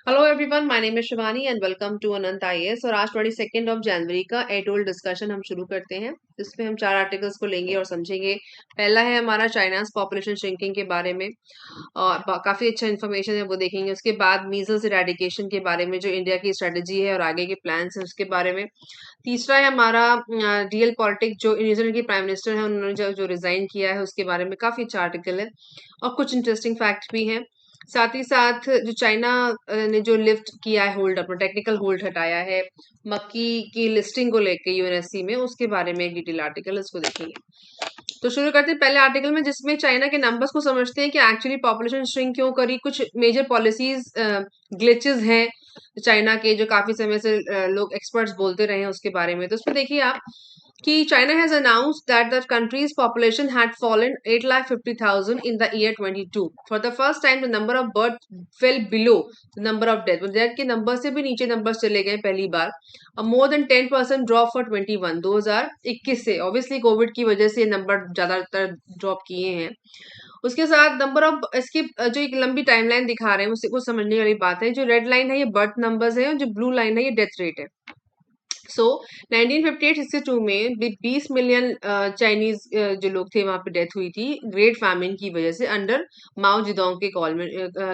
Hello everyone, my name is Shivani and welcome to Anant IAS. और आज 22 जनवरी का एडोल डिस्कशन हम शुरू करते हैं, जिसमें हम 4 आर्टिकल्स को लेंगे और समझेंगे। पहला है हमारा चाइनाज पॉपुलेशन श्रिंकिंग के बारे में, और काफी अच्छा इन्फॉर्मेशन है, वो देखेंगे। उसके बाद मीजल्स इरेडिकेशन के बारे में, जो इंडिया की स्ट्रेटेजी है और आगे के प्लान्स है उसके बारे में। तीसरा है हमारा रियल पॉलिटिक्स, जो न्यूजीलैंड के प्राइम मिनिस्टर है, उन्होंने जो रिजाइन किया है उसके बारे में काफी अच्छा आर्टिकल है, और कुछ इंटरेस्टिंग फैक्ट भी हैं। साथ ही साथ जो चाइना ने जो लिफ्ट किया है, होल्ड अपना टेक्निकल होल्ड हटाया है मक्की की लिस्टिंग को लेके यूएनएससी में, उसके बारे में एक डिटेल आर्टिकल, इसको देखेंगे। तो शुरू करते हैं पहले आर्टिकल में, जिसमें चाइना के नंबर्स को समझते हैं कि एक्चुअली पॉपुलेशन श्रिंक क्यों करी, कुछ मेजर पॉलिसीज ग्लिचेस हैं चाइना के, जो काफी समय से लोग एक्सपर्ट्स बोलते रहे हैं उसके बारे में। तो उसमें देखिए आप कि China has announced that the country's population had fallen 8,50,000 in the year 22. For the first time, the number of births fell below the number of deaths. Death के नंबर से भी नीचे नंबर चले गए पहली बार। और मोर देन 10% ड्रॉप फॉर 21 2021 से। Obviously Covid की वजह से नंबर ज्यादातर ड्रॉप किए हैं। उसके साथ नंबर ऑफ इसकी जो एक लंबी टाइमलाइन दिखा रहे हैं, उससे कुछ समझने वाली बात है। जो रेड लाइन है ये बर्थ नंबर्स है, और जो ब्लू लाइन है ये डेथ रेट है। सो 1958-62 में 20 मिलियन चाइनीज जो लोग थे वहां पे डेथ हुई थी ग्रेट फैमिन की वजह से, अंडर माओ जिदोंग के कॉल में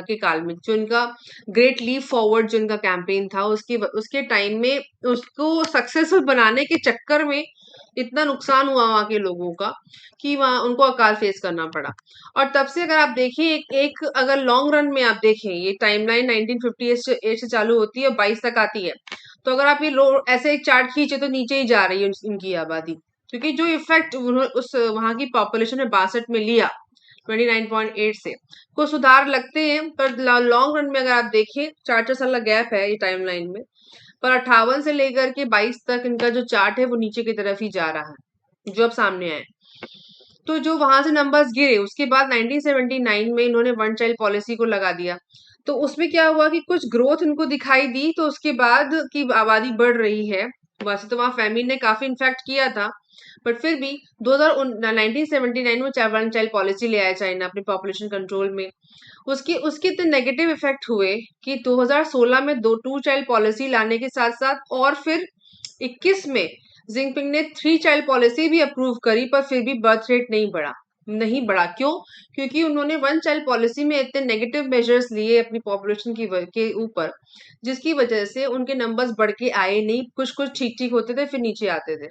के काल में। जो इनका ग्रेट लीप फॉरवर्ड जो इनका कैंपेन था, उसके टाइम में उसको सक्सेसफुल बनाने के चक्कर में इतना नुकसान हुआ वहां के लोगों का कि वहां उनको अकाल फेस करना पड़ा। और तब से अगर आप देखिए, एक अगर लॉन्ग रन में आप देखें, ये टाइमलाइन 1958 से चालू होती है और 22 तक आती है। तो अगर आप ये लो ऐसे एक चार्ट खींचे तो नीचे ही जा रही है इनकी आबादी, क्योंकि जो इफेक्ट उस वहां की पॉपुलेशन ने 62 में लिया 29.8 से, को सुधार लगते हैं। पर लॉन्ग रन में अगर आप देखें, 4 4 साल का गैप है ये टाइमलाइन में, पर 58 से लेकर के 22 तक इनका जो चार्ट है वो नीचे की तरफ ही जा रहा है, जो अब सामने आए। तो जो वहां से नंबर्स गिरे, उसके बाद 1979 में इन्होंने वन चाइल्ड पॉलिसी को लगा दिया। तो उसमें क्या हुआ कि कुछ ग्रोथ इनको दिखाई दी, तो उसके बाद की आबादी बढ़ रही है। वैसे तो वहां फैमिन ने काफी इन्फेक्ट किया था, बट फिर भी 1979 में वन चाइल्ड पॉलिसी ले आया चाइना अपने पॉपुलेशन कंट्रोल में। उसके उसके इतने नेगेटिव इफेक्ट हुए कि 2016 में टू चाइल्ड पॉलिसी लाने के साथ साथ, और फिर 21 में जिनपिंग ने 3 चाइल्ड पॉलिसी भी अप्रूव करी, पर फिर भी बर्थ रेट नहीं बढ़ा। क्यों? क्योंकि उन्होंने वन चाइल्ड पॉलिसी में इतने नेगेटिव मेजर्स लिए अपनी पॉपुलेशन के ऊपर, जिसकी वजह से उनके नंबर्स बढ़ के आए नहीं। कुछ कुछ ठीक ठीक होते थे, फिर नीचे आते थे,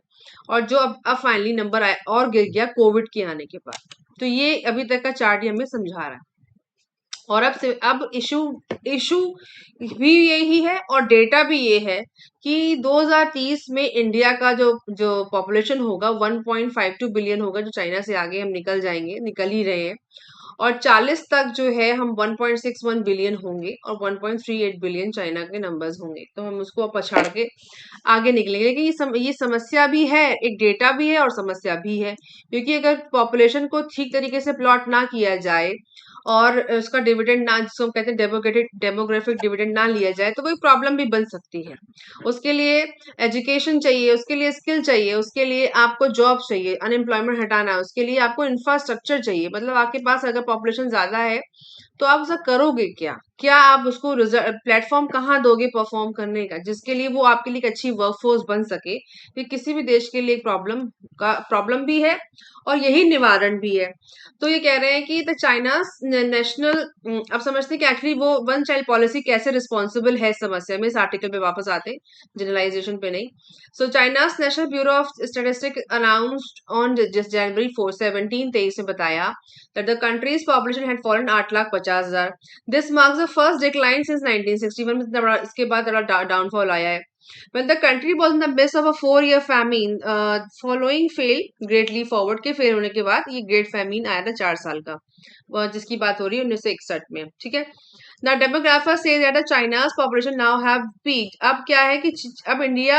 और जो अब फाइनली नंबर आए और गिर गया कोविड के आने के बाद। तो ये अभी तक का चार्ट हमें समझा रहा है। और अब इशू इशू भी यही है और डेटा भी ये है कि 2030 में इंडिया का जो जो पॉपुलेशन होगा 1.52 बिलियन होगा, जो चाइना से आगे हम निकल ही रहे हैं। और 40 तक जो है हम 1.61 बिलियन होंगे, और 1.38 बिलियन चाइना के नंबर्स होंगे। तो हम उसको पछाड़ के आगे निकलेंगे। लेकिन ये समस्या भी है, एक डेटा भी है और समस्या भी है, क्योंकि अगर पॉपुलेशन को ठीक तरीके से प्लॉट ना किया जाए और उसका डिविडेंड ना, जिसको हम कहते हैं डेमोग्राफिक डिविडेंड ना लिया जाए, तो कोई प्रॉब्लम भी बन सकती है। उसके लिए एजुकेशन चाहिए, उसके लिए स्किल चाहिए, उसके लिए आपको जॉब चाहिए, अनएम्प्लॉयमेंट हटाना है, उसके लिए आपको इंफ्रास्ट्रक्चर चाहिए। मतलब आपके पास अगर पॉपुलेशन ज्यादा है तो आप उसका करोगे क्या? क्या आप उसको प्लेटफॉर्म कहाँ दोगे परफॉर्म करने का, जिसके लिए वो आपके लिए एक अच्छी वर्कफोर्स बन सके? ये किसी भी देश के लिए एक प्रॉब्लम भी है, और यही निवारण भी है। तो ये कह रहे हैं कि द चाइना नेशनल, अब समझते हैं कि एक्चुअली वो वन चाइल्ड पॉलिसी कैसे रिस्पॉन्सिबल है इस समस्या में। इस आर्टिकल पे वापस आते हैं, जनरलाइजेशन पे नहीं। So China's national bureau of statistic announced on January 4 1723 में बताया that the country's population had fallen 8,50,000. This marks the first decline since 1961. इसके बाद डाउनफॉल आया है। When the country was in the midst of a 4-year famine, following fail greatly forward के fail होने के बाद ये ग्रेट फैमिन आया था 4 साल का, जिसकी बात हो रही है 1961 में। ठीक है। Now demographer says that the China's population now have peaked. अब क्या है कि अब इंडिया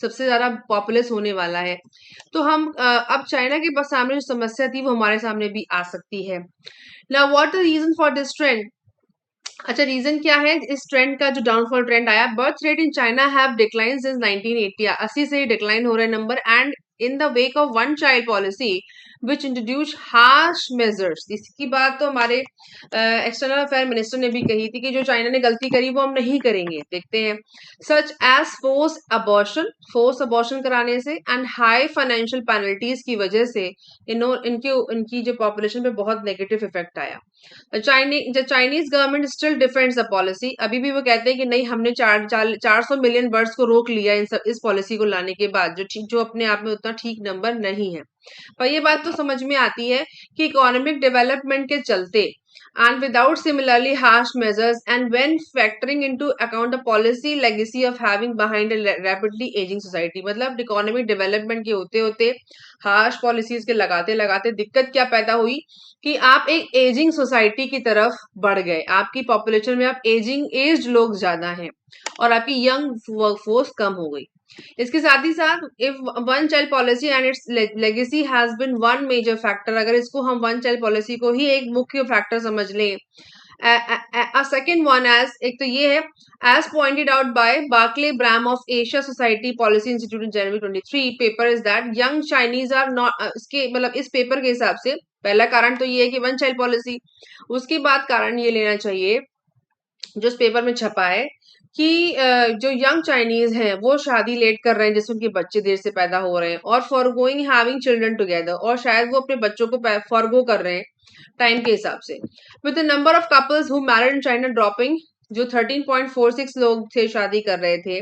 सबसे ज्यादा पॉपुलस होने वाला है, तो हम अब चाइना के सामने जो समस्या थी वो हमारे सामने भी आ सकती है। Now what the reason for this trend? अच्छा, रीजन क्या है इस ट्रेंड का, जो डाउनफॉल ट्रेंड आया? Birth rate in China have decline since 1980. 80 से डिक्लाइन हो रहे number, and in the wake of one child policy which introduced harsh measures. इसकी बात तो हमारे एक्सटर्नल अफेयर मिनिस्टर ने भी कही थी कि जो चाइना ने गलती करी वो हम नहीं करेंगे. देखते हैं. सच एज फोर्स अबॉर्शन कराने से एंड हाई फाइनेंशियल पेनल्टीज की वजह से इनकी जो पॉपुलेशन पे बहुत नेगेटिव इफेक्ट आया. Chinese government still defends the policy. अभी भी वो कहते हैं कि नहीं, हमने 400 मिलियन बर्ड्स को रोक लिया इस पॉलिसी को लाने के बाद, जो अपने आप में उतना ठीक नंबर नहीं है. पर ये बात तो समझ में आती है कि इकोनॉमिक डेवलपमेंट के चलते and without similarly harsh measures, and when factoring into account the policy legacy of having behind a rapidly aging society. मतलब इकोनॉमिक डेवलपमेंट के होते होते हार्श पॉलिसीज के लगाते लगाते दिक्कत क्या पैदा हुई कि आप एक एजिंग सोसाइटी की तरफ बढ़ गए. आपकी पॉपुलेशन में आप एज लोग ज्यादा हैं और आपकी यंग वर्कफोर्स कम हो गई. इसके साथ ही साथ if one child policy and its legacy has been one major factor, अगर इसको हम वन चाइल्ड पॉलिसी को ही एक मुख्य फैक्टर समझ लें. सेकेंड वन एज, एक तो ये है, as pointed out by Barkley Bram of Asia Society Policy Institute in January 23 paper is that young Chinese are not. इसके मतलब इस पेपर के हिसाब से पहला कारण तो ये है कि वन चाइल्ड पॉलिसी. उसके बाद कारण ये लेना चाहिए जो इस पेपर में छपा है कि जो यंग चाइनीज हैं वो शादी लेट कर रहे हैं जिससे उनके बच्चे देर से पैदा हो रहे हैं, और फॉरगोइंग हैविंग चिल्ड्रन टुगेदर, और शायद वो अपने बच्चों को फॉरगो कर रहे हैं टाइम के हिसाब से. With the number of couples who married in China dropping, जो 13.46 लोग थे शादी कर रहे थे,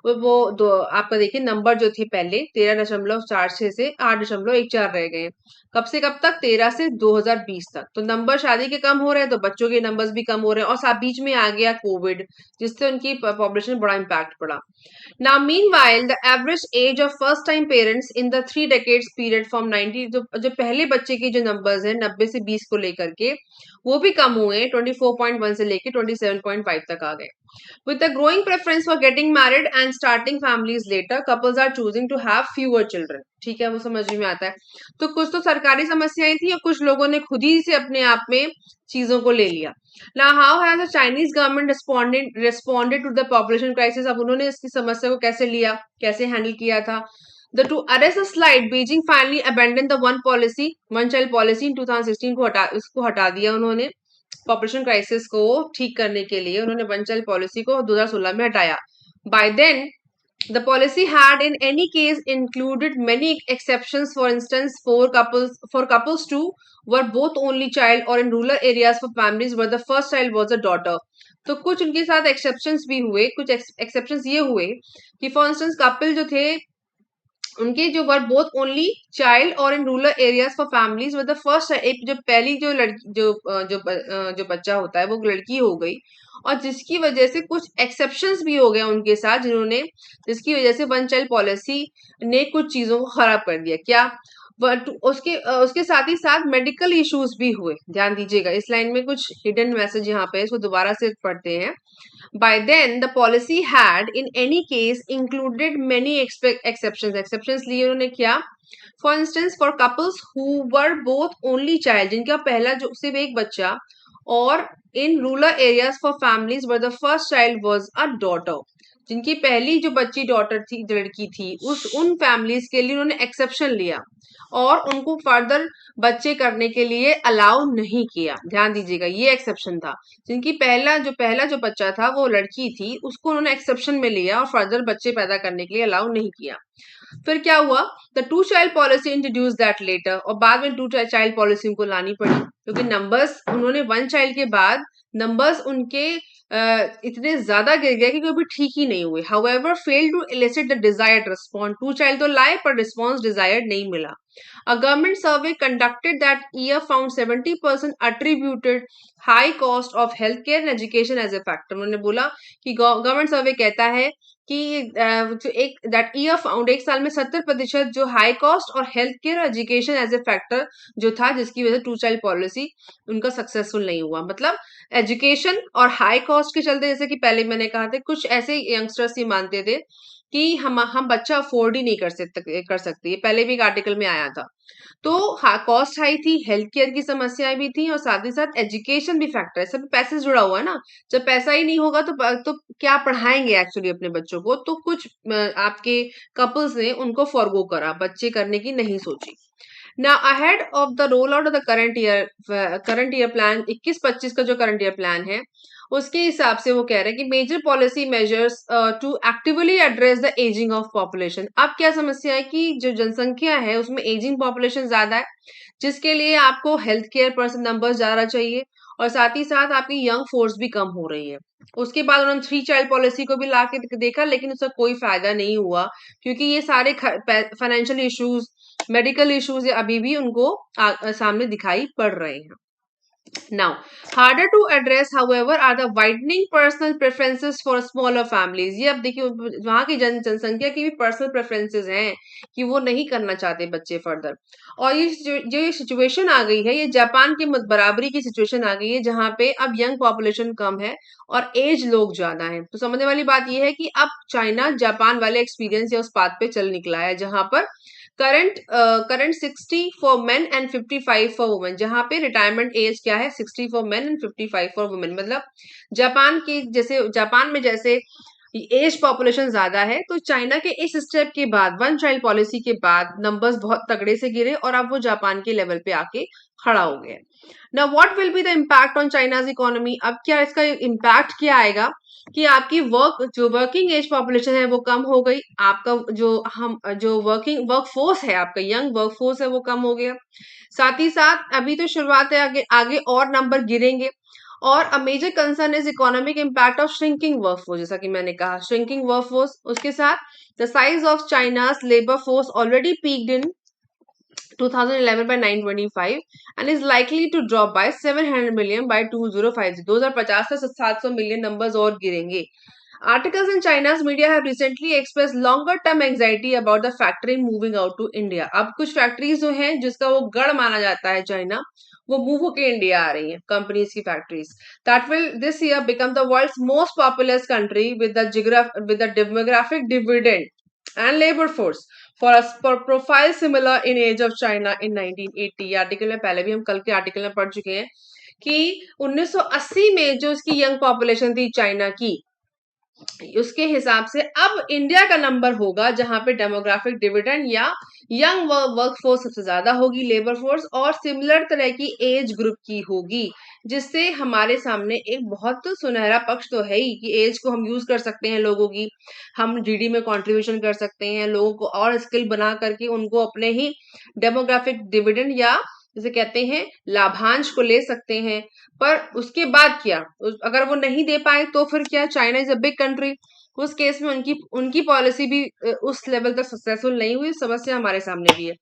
वो दो आपका देखिए नंबर जो थे पहले 13.46 से 8.14 रह गए. कब से कब तक? 13 से 2020 तक. तो नंबर शादी के कम हो रहे हैं तो बच्चों के नंबर्स भी कम हो रहे हैं, और साथ बीच में आ गया कोविड जिससे उनकी पॉपुलेशन बड़ा इम्पैक्ट पड़ा. Now, meanwhile, the average age of first-time parents in the 3 decades period from 90, जो पहले बच्चे के जो नंबर्स हैं 90 से 20 को लेकर के, वो भी कम हुए. 24.1 से लेके 27.5 तक आ गए. With the growing preference for getting married and starting families later, couples are choosing to have fewer children. ठीक है, वो समझ में आता है. तो कुछ तो सरकारी समस्याएं थी और कुछ लोगों ने खुद ही से अपने आप में चीजों को ले लिया. Now, how has the Chinese government responded to the population crisis? अब उन्होंने इसकी समस्या को कैसे लिया, कैसे हैंडल किया था? To arrest the slide, Beijing finally abandoned the one child policy in 2016 इसको हटा दिया उन्होंने. पॉपुलेशन क्राइसिस को ठीक करने के लिए उन्होंने वन चाइल्ड पॉलिसी को 2016 में हटाया. By then the policy had in any case included many exceptions. For instance, for couples too were both only child, or in rural areas for families where the first child was a daughter. तो कुछ उनके साथ exceptions भी हुए. कुछ exceptions ये हुए कि फॉर इंस्टेंस कपल जो थे उनके जो वर बोथ ओनली चाइल्ड, और in rural areas for families with the first, एक जो पहली जो लड़की जो बच्चा होता है वो लड़की हो गई, और जिसकी वजह से कुछ एक्सेप्शंस भी हो गए उनके साथ, जिसकी वजह से वन चाइल्ड पॉलिसी ने कुछ चीजों को खराब कर दिया. क्या? बट उसके साथ ही साथ मेडिकल इश्यूज भी हुए. ध्यान दीजिएगा, इस लाइन में कुछ हिडन मैसेज यहाँ पे, इसको दोबारा से पढ़ते हैं. By then, the policy had, in any case, included many exceptions. Exceptions लिए उन्होंने क्या? For instance, for couples who were both only child, जिनका पहला जो सिर्फ एक बच्चा, और in rural areas for families where the first child was a daughter, जिनकी पहली जो बच्ची डॉटर थी, लड़की थी, उन फैमिलीज के लिए उन्होंने एक्सेप्शन लिया और उनको फर्दर बच्चे करने के लिए अलाउ नहीं किया. ध्यान दीजिएगा, ये एक्सेप्शन था. जिनकी पहला जो बच्चा था वो लड़की थी, उसको उन्होंने एक्सेप्शन में लिया और फर्दर बच्चे पैदा करने के लिए अलाउ नहीं किया. फिर क्या हुआ? The 2 child policy introduce that later, और बाद में 2 चाइल्ड पॉलिसी उनको लानी पड़ी क्योंकि नंबर्स उन्होंने 1 चाइल्ड के बाद नंबर्स उनके इतने ज्यादा गिर गए कि कभी ठीक ही नहीं हुए. However failed to elicit the desired response. 2 child तो लाए पर रिस्पॉन्स डिजायर्ड नहीं मिला. A government survey conducted that year found 70% attributed high cost of healthcare and education as a factor. उन्होंने बोला कि गवर्नमेंट सर्वे कहता है कि जो एक साल में 70% जो हाई कॉस्ट और हेल्थ केयर और एजुकेशन एज ए फैक्टर जो था, जिसकी वजह से 2 चाइल्ड पॉलिसी उनका सक्सेसफुल नहीं हुआ. मतलब एजुकेशन और हाई कॉस्ट के चलते, जैसे कि पहले मैंने कहा था, कुछ ऐसे यंगस्टर्स ही मानते थे कि हम बच्चा अफोर्ड ही नहीं कर सकते. ये पहले भी एक आर्टिकल में आया था. तो कॉस्ट हाई थी, हेल्थ केयर की समस्याएं भी थी, और साथ ही साथ एजुकेशन भी फैक्टर है. सब पैसे से जुड़ा हुआ है ना. जब पैसा ही नहीं होगा तो क्या पढ़ाएंगे एक्चुअली अपने बच्चों को. तो कुछ आपके कपल्स ने उनको फॉरगो करा, बच्चे करने की नहीं सोची. Now ahead of the rollout of the current year plan 21-25 का जो current year plan है उसके हिसाब से वो कह रहे हैं कि major policy measures to actively address the ageing of population. अब क्या समस्या है कि जो जनसंख्या है उसमें एजिंग पॉपुलेशन ज्यादा है, जिसके लिए आपको हेल्थ केयर पर्सन नंबर ज्यादा चाहिए और साथ ही साथ आपकी यंग फोर्स भी कम हो रही है। उसके बाद उन्होंने 3 चाइल्ड पॉलिसी को भी ला के देखा, लेकिन उसका कोई फायदा नहीं हुआ क्योंकि ये सारे फाइनेंशियल इश्यूज, मेडिकल इश्यूज अभी भी उनको सामने दिखाई पड़ रहे हैं। Now, harder to address, however, are the widening personal preferences for smaller families. ये अब देखिए वहां की जनसंख्या की भी पर्सनल प्रेफरेंसेस हैं कि वो नहीं करना चाहते बच्चे फर्दर। और ये जो ये सिचुएशन आ गई है, ये जापान के बराबरी की सिचुएशन आ गई है जहां पे अब यंग पॉपुलेशन कम है और एज लोग ज्यादा हैं। तो समझने वाली बात ये है कि अब चाइना जापान वाले एक्सपीरियंस या उस पाथ पे चल निकला है जहां पर current 60 for main and 55 for women, जहां पे रिटायरमेंट एज क्या है 60 for main and 55 for women. मतलब जापान में जैसे एज पॉपुलेशन ज्यादा है, तो चाइना के इस स्टेप के बाद 1 चाइल्ड पॉलिसी के बाद नंबर्स बहुत तगड़े से गिरे और अब वो जापान के लेवल पे आके खड़ा हो गया। Now what will be the impact on China's economy. अब क्या इसका इम्पैक्ट क्या आएगा कि आपकी जो वर्किंग एज पॉपुलेशन है वो कम हो गई, आपका जो वर्क फोर्स है, आपका यंग वर्क फोर्स है वो कम हो गया। साथ ही साथ अभी तो शुरुआत है, आगे आगे और नंबर गिरेंगे। और a major concern is economic impact of shrinking workforce, जैसा कि मैंने कहा श्रिंकिंग वर्कफोर्स। उसके साथ the size of China's labour force already peaked in 2011 by 925 and is likely to drop by 700 million by 2050। 2050 से 700 मिलियन नंबर्स और गिरेंगे। Articles in China's media have recently expressed longer term anxiety about the factory moving out to India। अब कुछ factories जो हैं जिसका वो गढ़ माना जाता है चाइना, वो मूव होके इंडिया आ रही हैं, कंपनीज की factories. That will this year become the world's most populous country with the demographic dividend and labor force for a profile similar in age of China in 1980। Article में पहले भी हम कल के आर्टिकल में पढ़ चुके हैं कि 1980 में जो इसकी यंग पॉपुलेशन थी चाइना की, उसके हिसाब से अब इंडिया का नंबर होगा जहां पे डेमोग्राफिक डिविडेंड या यंग वर्क फोर्स सबसे ज्यादा होगी, लेबर फोर्स, और सिमिलर तरह की एज ग्रुप की होगी, जिससे हमारे सामने एक बहुत सुनहरा पक्ष तो है ही कि एज को हम यूज कर सकते हैं लोगों की, हम जीडी में कंट्रीब्यूशन कर सकते हैं, लोगों को और स्किल बना करके उनको अपने ही डेमोग्राफिक डिविडेंड या जिसे कहते हैं लाभांश को ले सकते हैं। पर उसके बाद क्या, अगर वो नहीं दे पाए तो फिर क्या, China is a big country, उस केस में उनकी उनकी पॉलिसी भी उस लेवल तक सक्सेसफुल नहीं हुई। समस्या हमारे सामने भी है।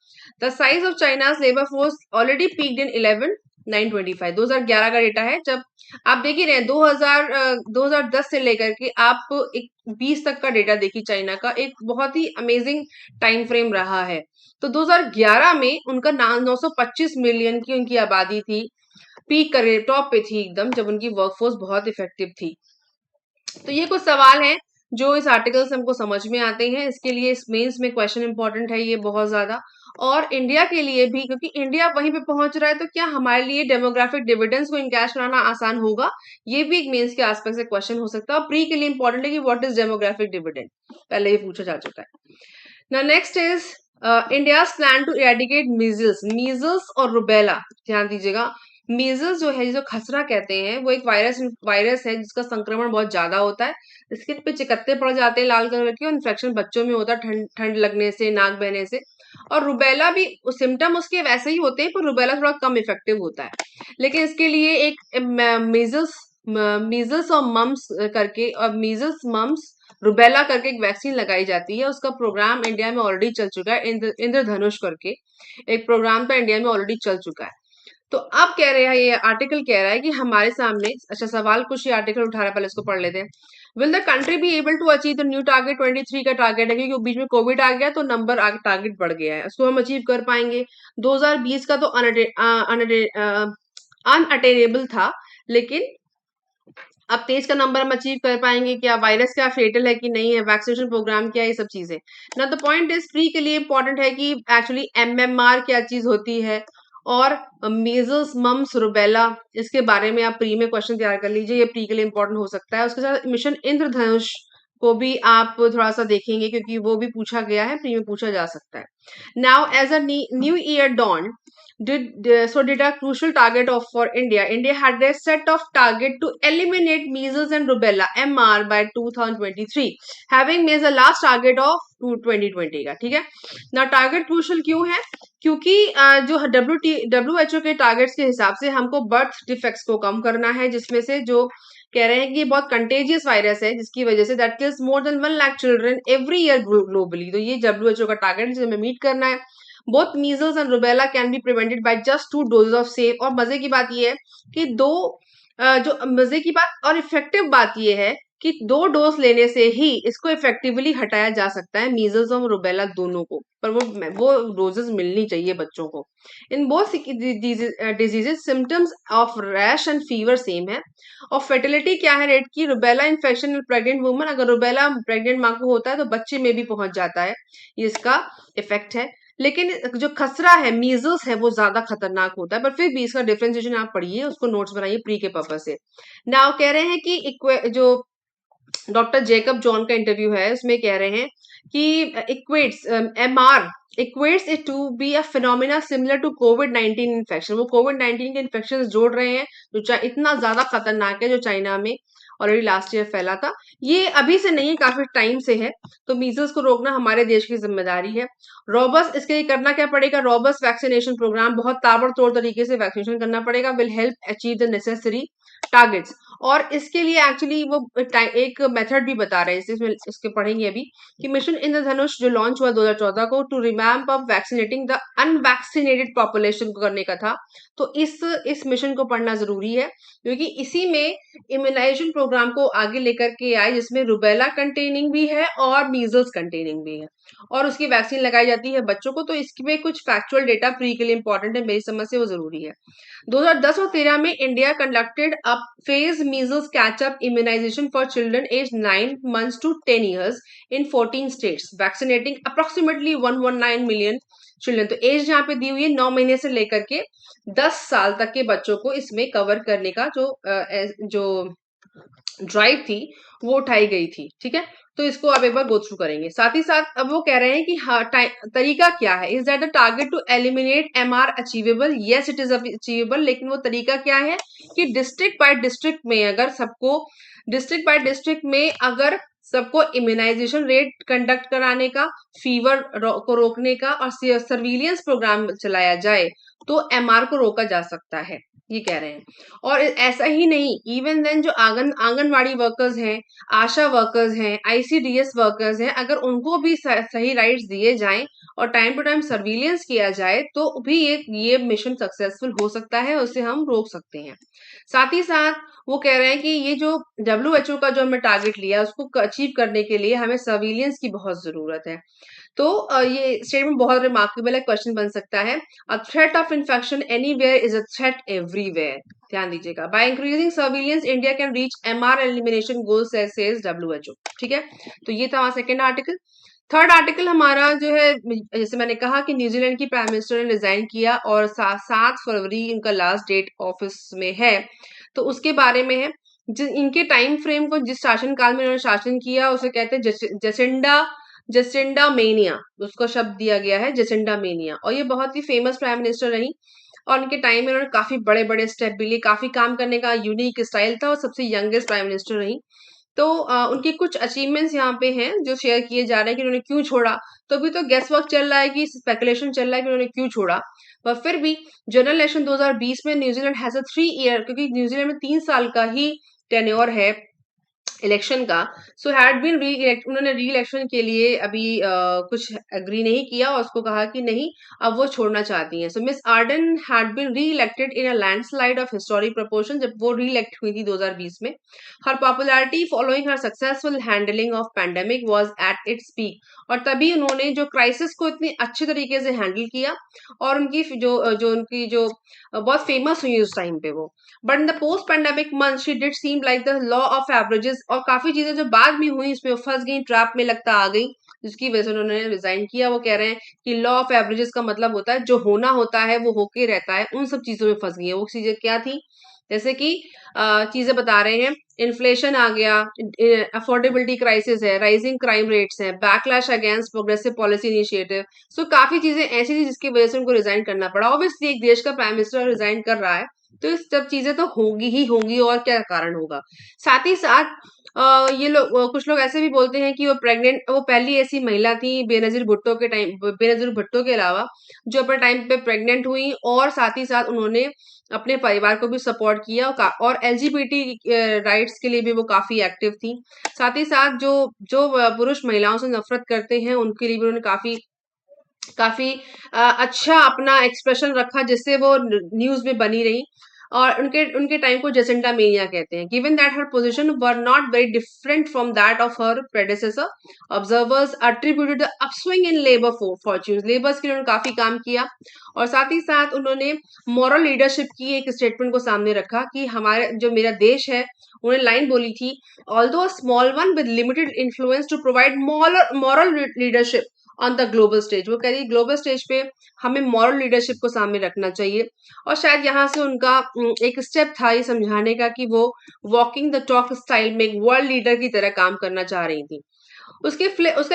The size of China's labour force already peaked in 11,925। 2011 का डेटा है, जब आप देख ही रहे हैं 2010 से लेकर के आप 20 तक का डेटा देखिए, चाइना का एक बहुत ही अमेजिंग टाइम फ्रेम रहा है। तो 2011 में उनका 925 मिलियन की उनकी आबादी थी, पीक करे टॉप पे थी एकदम, जब उनकी वर्कफोर्स बहुत इफेक्टिव थी। तो ये कुछ सवाल हैं जो इस आर्टिकल से हमको समझ में आते हैं। इसके लिए इस मेंस में क्वेश्चन इंपॉर्टेंट है ये बहुत ज्यादा, और इंडिया के लिए भी, क्योंकि इंडिया वहीं पे पहुंच रहा है, तो क्या हमारे लिए डेमोग्राफिक डिविडेंड्स को इनकैश कराना आसान होगा, ये भी एक मेंस के आसपास से क्वेश्चन हो सकता है। और प्री के लिए इंपॉर्टेंट है कि व्हाट इज डेमोग्राफिक डिविडेंड, पहले ये पूछा जा चुका है। ना next is India plan to eradicate measles और रुबेला। ध्यान दीजिएगा, मीजल्स जो है, जो खसरा कहते हैं, वो एक वायरस है जिसका संक्रमण बहुत ज्यादा होता है। स्किन पे चिकत्ते पड़ जाते हैं लाल कलर के, और इन्फेक्शन बच्चों में होता है ठंड लगने से, नाक बहने से। और रुबेला भी सिम्टम उसके वैसे ही होते हैं, पर रुबेला थोड़ा कम इफेक्टिव होता है। लेकिन इसके लिए एक मीजल्स और मम्स करके, और मीजल्स मम्स रुबेला करके एक वैक्सीन लगाई जाती है। उसका प्रोग्राम इंडिया में ऑलरेडी चल चुका है, इंद्रधनुष करके एक प्रोग्राम तो इंडिया में ऑलरेडी चल चुका है। तो अब कह रहे हैं, ये आर्टिकल कह रहा है कि हमारे सामने, अच्छा सवाल कुछ ये आर्टिकल उठा रहा है, पहले इसको पढ़ लेते हैं। Will the country be able to achieve the new target 23 का टारगेट है, क्योंकि बीच में कोविड आ गया तो नंबर आगे टारगेट बढ़ गया है, उसको हम अचीव कर पाएंगे। 2020 का तो अनअटेनेबल था, लेकिन अब 23 का नंबर हम अचीव कर पाएंगे क्या, वायरस क्या फेटल है कि नहीं है, वैक्सीनेशन प्रोग्राम क्या है, ये सब चीजें ना। द पॉइंट इज प्री के लिए इंपॉर्टेंट है कि एक्चुअली एमएमआर क्या चीज होती है, और मीजल्स मम्स रुबेला, इसके बारे में आप प्री में क्वेश्चन तैयार कर लीजिए, ये प्री के लिए इंपॉर्टेंट हो सकता है। उसके साथ मिशन इंद्रधनुष को भी आप थोड़ा सा देखेंगे, क्योंकि वो भी पूछा गया है, प्री में पूछा जा सकता है. Now as a new year dawn, did a crucial target of for India. India had a set of target to eliminate measles and rubella (MR) by 2023, having made the last target of 2020 का. ठीक है. ना target crucial क्यों है? क्योंकि जो WHO के targets के हिसाब से हमको बर्थ डिफेक्ट्स को कम करना है, जिसमें से जो कह रहे हैं कि ये बहुत कंटेजियस वायरस है, जिसकी वजह say that kills more than 1 lakh children every year globally. तो ये WHO का टारगेट है जिसे हमें मीट करना है. Both measles and rubella can be prevented by just 2 doses of same. और मजे की बात ये है कि जो मजे की बात और इफेक्टिव बात ये है कि 2 डोज लेने से ही इसको इफेक्टिवली हटाया जा सकता है, मीजल्स और रुबेला दोनों को. पर वो डोजेस मिलनी चाहिए बच्चों को. In both diseases symptoms of rash and fever same है. और फर्टिलिटी क्या है रेट की? रुबेला इन्फेक्शन प्रेग्नेंट वुमन, अगर रुबेला प्रेग्नेंट माँ को होता है तो बच्चे में भी पहुंच जाता है, ये इसका इफेक्ट है. लेकिन जो खसरा है, मीजल्स है, वो ज्यादा खतरनाक होता है. पर फिर भी इसका डिफरेंशिएशन आप पढ़िए, उसको नोट्स बनाइए प्री के पर्पज से. नाउ कह रहे हैं कि जो डॉक्टर जेकब जॉन का इंटरव्यू है, उसमें कह रहे हैं कि equates MR equates it to be a phenomena similar to कोविड-19 इन्फेक्शन. वो कोविड-19 के इन्फेक्शन जोड़ रहे हैं जो इतना ज्यादा खतरनाक है, जो चाइना में ऑलरेडी लास्ट ईयर फैला था. ये अभी से नहीं है, काफी टाइम से है. तो मीजल्स को रोकना हमारे देश की जिम्मेदारी है. रॉबस्ट इसके लिए करना क्या पड़ेगा? रॉबस्ट वैक्सीनेशन प्रोग्राम, बहुत ताबड़तोड़ तरीके से वैक्सीनेशन करना पड़ेगा, will help achieve the necessary targets. और इसके लिए एक्चुअली वो एक मेथड भी बता रहे हैं, इसमें इसके पढ़ेंगे अभी, कि मिशन इंद्रधनुष जो लॉन्च हुआ 2014 को, to revamp up vaccinating the unvaccinated population को करने का था. तो इस मिशन को पढ़ना जरूरी है, क्योंकि इसी में इम्यूनाइजेशन प्रोग्राम को आगे लेकर के आए, जिसमें रुबेला कंटेनिंग भी है और मीजल्स कंटेनिंग भी है, और उसकी वैक्सीन लगाई जाती है बच्चों को. तो इसमें कुछ फैक्चुअल डेटा प्री के लिए इंपॉर्टेंट है, मेरी समझ से वो जरूरी है. 2010 और 13 में India conducted a phase measles catch up immunisation for children age 9 months to 10 years in 14 states, vaccinating approximately 119 million children. तो एज यहाँ पे दी हुई है 9 महीने से लेकर के 10 साल तक के बच्चों को इसमें कवर करने का जो ड्राइव थी वो उठाई गई थी. ठीक है. तो इसको अब एक बार गो थ्रू करेंगे. साथ ही साथ अब वो कह रहे हैं कि हाँ, तरीका क्या है? Is that the target to eliminate MR achievable? Yes, it is achievable. लेकिन वो तरीका क्या है कि डिस्ट्रिक्ट बाय डिस्ट्रिक्ट में अगर सबको इम्यूनाइजेशन रेट कंडक्ट कराने का, फीवर को रोकने का और सर्विलियंस प्रोग्राम चलाया जाए, तो MR को रोका जा सकता है, ये कह रहे हैं. और ऐसा ही नहीं, इवन देन जो आंगनवाड़ी वर्कर्स हैं, आशा वर्कर्स हैं, ICDS वर्कर्स हैं, अगर उनको भी सही राइट्स दिए जाएं और टाइम टू टाइम सर्विलियंस किया जाए, तो भी ये मिशन सक्सेसफुल हो सकता है, उसे हम रोक सकते हैं. साथ ही साथ वो कह रहे हैं कि ये जो WHO का जो हमें टारगेट लिया, उसको अचीव करने के लिए हमें सर्विलियंस की बहुत जरूरत है. तो ये स्टेटमेंट बहुत रिमार्केबल है, क्वेश्चन बन सकता है. A threat of infection anywhere is a threat everywhere. ध्यान दीजिएगा. By increasing surveillance India can reach MR elimination goal, says WHO. ठीक है. तो ये था हमारा सेकेंड आर्टिकल. थर्ड आर्टिकल हमारा जो है, जैसे मैंने कहा कि न्यूजीलैंड की प्राइम मिनिस्टर ने रिजाइन किया और 7 फरवरी इनका लास्ट डेट ऑफिस में है. तो उसके बारे में है, इनके टाइम फ्रेम को, जिस शासन काल में इन्होंने शासन किया, उसे कहते हैं जसिंडा मेनिया. उसको शब्द दिया गया है जसिंडा मेनिया. और ये बहुत ही फेमस प्राइम मिनिस्टर रही, और उनके टाइम में उन्होंने काफी बड़े बड़े स्टेप भी लिए, काफी काम करने का यूनिक स्टाइल था, और सबसे यंगेस्ट प्राइम मिनिस्टर रही. तो उनके कुछ अचीवमेंट्स यहाँ पे हैं जो शेयर किए जा रहे हैं कि उन्होंने क्यों छोड़ा. तो अभी तो गेस वर्क चल रहा है, कि स्पेकुलेशन चल रहा है कि उन्होंने क्यों छोड़ा. पर फिर भी जनरल इलेक्शन 2020 में न्यूजीलैंड हैज अ 3 ईयर, क्योंकि न्यूजीलैंड में 3 साल का ही टेन्योर है इलेक्शन का. सो हैड बीन री इलेक्ट, उन्होंने री इलेक्शन के लिए अभी कुछ एग्री नहीं किया, और उसको कहा कि नहीं, अब वो छोड़ना चाहती हैं. So Miss Ardern had been reelected in a landslide of historic proportion, जब वो री इलेक्ट हुई थी 2020 में. Her popularity following her successful handling of pandemic was at its peak. और तभी उन्होंने जो क्राइसिस को इतनी अच्छे तरीके से हैंडल किया, और उनकी जो बहुत फेमस हुई उस टाइम पे वो. But in the post pandemic month she did seem like the law of averages. और काफी चीजें जो बाद में हुई इसमें फंस गई, ट्रैप में लगता आ गई, जिसकी वजह से उन्होंने रिजाइन किया. वो कह रहे हैं कि लॉ ऑफ एवरेजेस का मतलब होता है जो होना होता है वो होके रहता है, उन सब चीजों में फंस गई है. वो चीजें क्या थी? जैसे कि चीजें बता रहे हैं, इन्फ्लेशन आ गया, अफोर्डेबिलिटी क्राइसिस है, राइजिंग क्राइम रेट्स है, backlash against progressive policy initiative. So काफी चीजें ऐसी थी जिसकी वजह से उनको रिजाइन करना पड़ा। ऑब्वियसली एक देश का प्राइम मिनिस्टर रिजाइन कर रहा है तो इस सब चीजें तो होंगी ही होंगी, और क्या कारण होगा। साथ ही साथ ये लोग कुछ लोग ऐसे भी बोलते हैं कि वो पहली ऐसी महिला थी बेनजीर भुट्टो के अलावा जो अपने टाइम पे प्रेग्नेंट हुई, और साथ ही साथ उन्होंने अपने परिवार को भी सपोर्ट किया, और एलजीबीटी राइट्स के लिए भी वो काफी एक्टिव थी। साथ ही साथ जो जो पुरुष महिलाओं से नफरत करते हैं उनके लिए भी उन्होंने काफी काफी अच्छा अपना एक्सप्रेशन रखा, जिससे वो न्यूज में बनी रही। और उनके उनके टाइम को जेसिंटा मेनिया कहते हैं। Given that her position were not very different from that of her predecessor, observers attributed the upswing in Labour fortunes. Labour's के लिए उन्होंने काफी काम किया, और साथ ही साथ उन्होंने मॉरल लीडरशिप की एक स्टेटमेंट को सामने रखा कि हमारे जो मेरा देश है, उन्होंने लाइन बोली थी, although small one with limited influence to provide moral leadership on the global stage. वो कह रही ग्लोबल स्टेज पे हमें मॉरल लीडरशिप को सामने रखना चाहिए। और शायद यहाँ से उनका एक स्टेप था ये समझाने का कि वो वॉकिंग द टॉक स्टाइल में एक वर्ल्ड लीडर की तरह काम करना चाह रही थी। उसका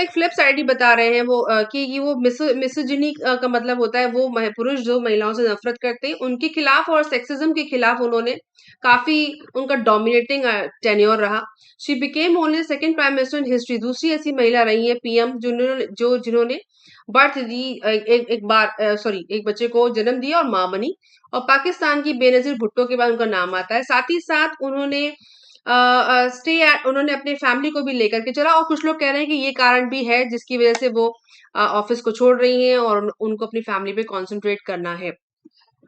एक फ्लिप साइड ही बता रहे हैं वो, कि वो मिसोजिनी का मतलब होता है वो पुरुष जो महिलाओं से नफरत करते हैं उनके खिलाफ, और सेक्सिज्म के खिलाफ उन्होंने काफी उनका डोमिनेटिंग टेन्योर रहा। She became only second prime minister in history, दूसरी ऐसी महिला रही है पीएम जिन्होंने बर्थ दी, एक बच्चे को जन्म दिया और मां बनी। और पाकिस्तान की बेनजीर भुट्टो के बाद उनका नाम आता है। साथ ही साथ उन्होंने उन्होंने अपने फैमिली को भी लेकर के चला, और कुछ लोग कह रहे हैं कि ये कारण भी है जिसकी वजह से वो ऑफिस को छोड़ रही हैं और उनको अपनी फैमिली पे कंसंट्रेट करना है।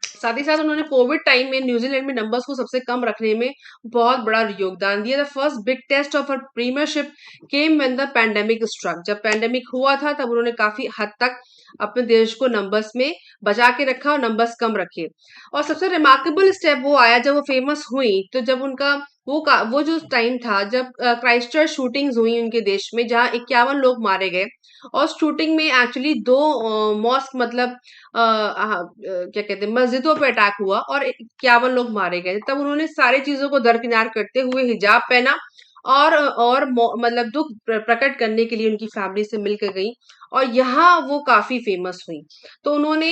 साथ ही साथ उन्होंने कोविड टाइम में न्यूजीलैंड में नंबर्स को सबसे कम रखने में बहुत बड़ा योगदान दिया। The first big test of her premiership came when the pandemic struck. जब पैंडेमिक हुआ था तब उन्होंने काफी हद तक अपने देश को नंबर्स में बचा के रखा और नंबर्स कम रखे। और सबसे रिमार्केबल स्टेप वो आया जब वो फेमस हुई, तो जब उनका वो जो टाइम था जब क्राइस्टचर्च शूटिंग्स हुई उनके देश में, जहां 51 लोग मारे गए, और शूटिंग में एक्चुअली दो मॉस्क मतलब क्या कहते हैं मस्जिदों पे अटैक हुआ और 51 लोग मारे गए। तब उन्होंने सारी चीजों को दरकिनार करते हुए हिजाब पहना, और मतलब दुख प्रकट करने के लिए उनकी फैमिली से मिलकर गई, और यहाँ वो काफी फेमस हुई। तो उन्होंने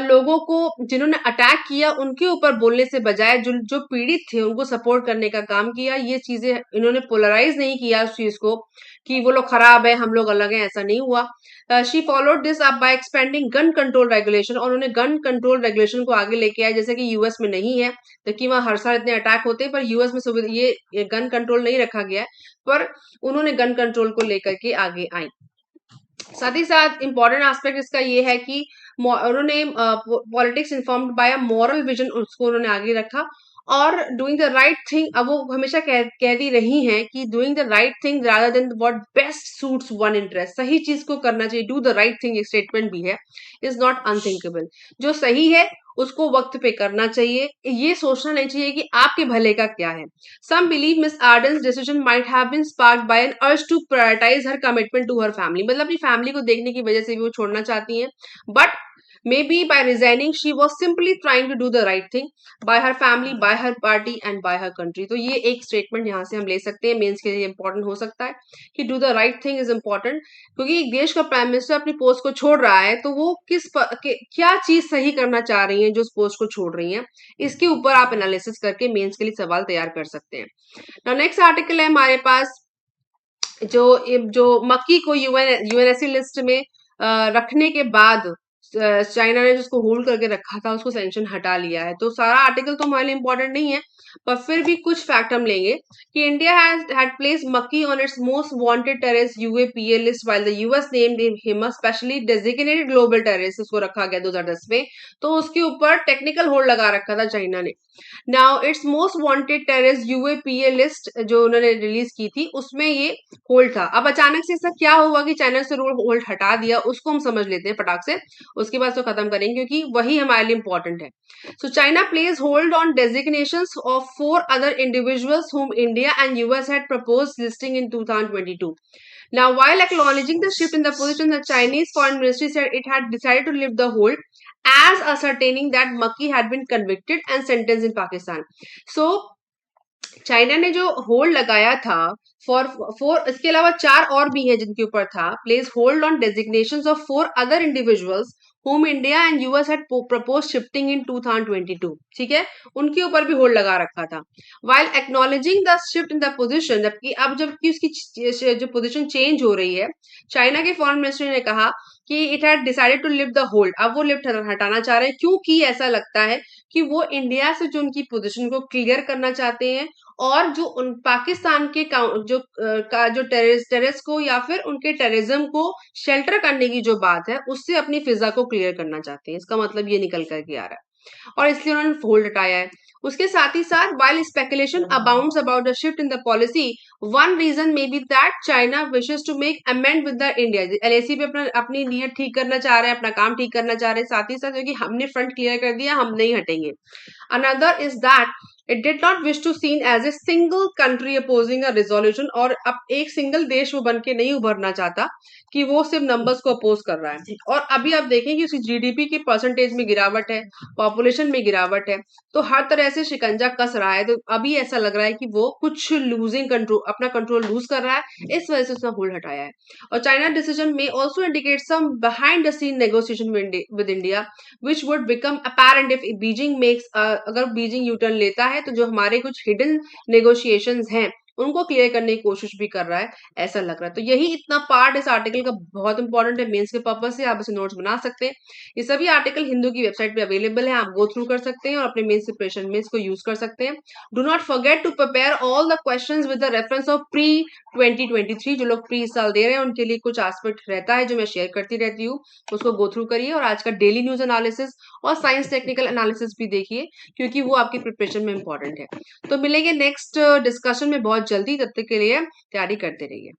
लोगों को जिन्होंने अटैक किया उनके ऊपर बोलने से बजाय जो जो पीड़ित थे उनको सपोर्ट करने का काम किया। ये चीजें इन्होंने पोलराइज नहीं किया उस चीज को कि वो लोग खराब है हम लोग अलग हैं, ऐसा नहीं हुआ। She followed this up by expanding gun control regulation, और उन्होंने गन कंट्रोल रेगुलेशन को आगे लेके आए, जैसे कि यूएस में नहीं है। देखिए वहां हर साल इतने अटैक होते हैं, पर यूएस में सुविधा ये गन कंट्रोल नहीं रखा गया है, पर उन्होंने गन कंट्रोल को लेकर के आगे आई। साथ ही साथ इंपॉर्टेंट एस्पेक्ट इसका ये है कि उन्होंने politics informed by a moral vision उसको उन्होंने आगे रखा, और डूइंग द राइट थिंग। अब वो हमेशा कहती रही हैं कि doing the right thing rather than what best suits one interest. सही चीज को करना चाहिए, डू द राइट थिंग एक स्टेटमेंट भी है, इज नॉट अनथिंकेबल। जो सही है उसको वक्त पे करना चाहिए, ये सोचना नहीं चाहिए कि आपके भले का क्या है। Some believe Miss Arden's decision might have been sparked by an urge to prioritize her commitment to her family. मतलब अपनी फैमिली को देखने की वजह से भी वो छोड़ना चाहती हैं, but maybe by resigning she was simply trying to do the right thing by her family, by her party and by her country. तो ये एक स्टेटमेंट यहाँ से हम ले सकते हैं, मेंस के लिए इंपॉर्टेंट हो सकता है कि do the right thing is important, क्योंकि एक देश का प्राइम मिनिस्टर अपनी पोस्ट को छोड़ रहा है तो वो क्या चीज सही करना चाह रही है जो उस पोस्ट को छोड़ रही है, इसके ऊपर आप एनालिसिस करके मेंस के लिए सवाल तैयार कर सकते हैं। नाउ नेक्स्ट आर्टिकल है हमारे पास, जो जो मक्की को यूएनएससी लिस्ट में रखने के बाद चाइना ने जिसको होल्ड करके रखा था उसको सैंक्शन हटा लिया है। तो सारा आर्टिकल तो हमारे लिए इंपॉर्टेंट नहीं है, पर फिर भी कुछ फैक्ट हम लेंगे कि इंडिया had placed मक्की on its most wanted terrorist UAPA list while the US named him a specially designated global terrorist। इसको रखा गया 2010 में, तो उसके ऊपर टेक्निकल होल्ड लगा रखा था चाइना ने। Now it's most wanted terrorist UAPA list जो उन्होंने रिलीज की थी उसमें ये होल्ड था। अब अचानक से ऐसा क्या हुआ कि चाइना से होल्ड हटा दिया, उसको हम समझ लेते हैं फटाक से, उसके बाद तो खत्म करेंगे क्योंकि वही हमारे लिए इंपॉर्टेंट है। So China place hold on designations of 4 other individuals whom India and US had proposed listing in 2022. Now, while acknowledging the shift in the position, the Chinese Foreign Ministry said it had decided to lift the hold as ascertaining that Makki had been convicted and sentenced in Pakistan. So China ने जो hold लगाया था for four, इसके अलावा चार और भी है जिनके ऊपर था, place hold on designations of four other individuals whom India and US had proposed shifting in 2022. ठीक है, उनके ऊपर भी होल्ड लगा रखा था. While acknowledging the shift in the position, जबकि अब जबकि उसकी जो पोजीशन चेंज हो रही है, चाइना के फॉरेन मिनिस्टर ने कहा कि it had decided to lift the hold. अब वो लिफ्ट हटाना चाह रहे हैं क्योंकि ऐसा लगता है कि वो इंडिया से जो उनकी पोजीशन को क्लियर करना चाहते हैं और जो उन पाकिस्तान के जो टेररिस्ट को या फिर उनके टेररिज्म को शेल्टर करने की जो बात है उससे अपनी फिजा को क्लियर करना चाहते हैं. इसका मतलब ये निकल करके आ रहा है और इसलिए उन्होंने होल्ड हटाया है. उसके साथ ही साथ while speculation abounds about the shift in the policy, one reason may be that China wishes to make amend with the India. LAC भी अपनी नीयत ठीक करना चाह रहे हैं, अपना काम ठीक करना चाह रहे हैं, साथ ही साथ क्योंकि हमने फ्रंट क्लियर कर दिया, हम नहीं हटेंगे. Another is that it did not wish to seen as a single country opposing a resolution. और अब एक सिंगल देश वो बन के नहीं उभरना चाहता कि वो सिर्फ नंबर्स को अपोज कर रहा है. और अभी आप देखें कि उसकी जीडीपी की परसेंटेज में गिरावट है, पॉपुलेशन में गिरावट है, तो हर तरह से शिकंजा कस रहा है. तो अभी ऐसा लग रहा है कि वो कुछ लूजिंग कंट्रोल, अपना कंट्रोल लूज कर रहा है, इस वजह से उसने होल्ड हटाया है. और China decision may also indicate some behind the scene negotiation with India which would become apparent if Beijing makes, अगर बीजिंग यूटर्न लेता है तो जो हमारे कुछ हिडन नेगोशिएशंस हैं उनको क्लियर करने की कोशिश भी कर रहा है, ऐसा लग रहा है. तो यही इतना पार्ट इस आर्टिकल का बहुत इंपॉर्टेंट है मेंस के पर्पज से. आप इसे नोट्स बना सकते हैं. ये सभी आर्टिकल हिंदू की वेबसाइट पे अवेलेबल है, आप गो थ्रू कर सकते हैं और अपने मेंस प्रिपरेशन में इसको यूज कर सकते हैं. Do not forget to prepare all the questions with the reference of pre 2023. जो लोग प्री साल दे रहे हैं उनके लिए कुछ एस्पेक्ट रहता है जो मैं शेयर करती रहती हूँ, उसको गो थ्रू करिए. और आज का डेली न्यूज एनालिसिस और साइंस टेक्निकल एनालिसिस भी देखिए क्योंकि वो आपकी प्रिपरेशन में इंपॉर्टेंट है. तो मिलेंगे नेक्स्ट डिस्कशन में बहुत जल्दी, तब तक के लिए तैयारी करते रहिए.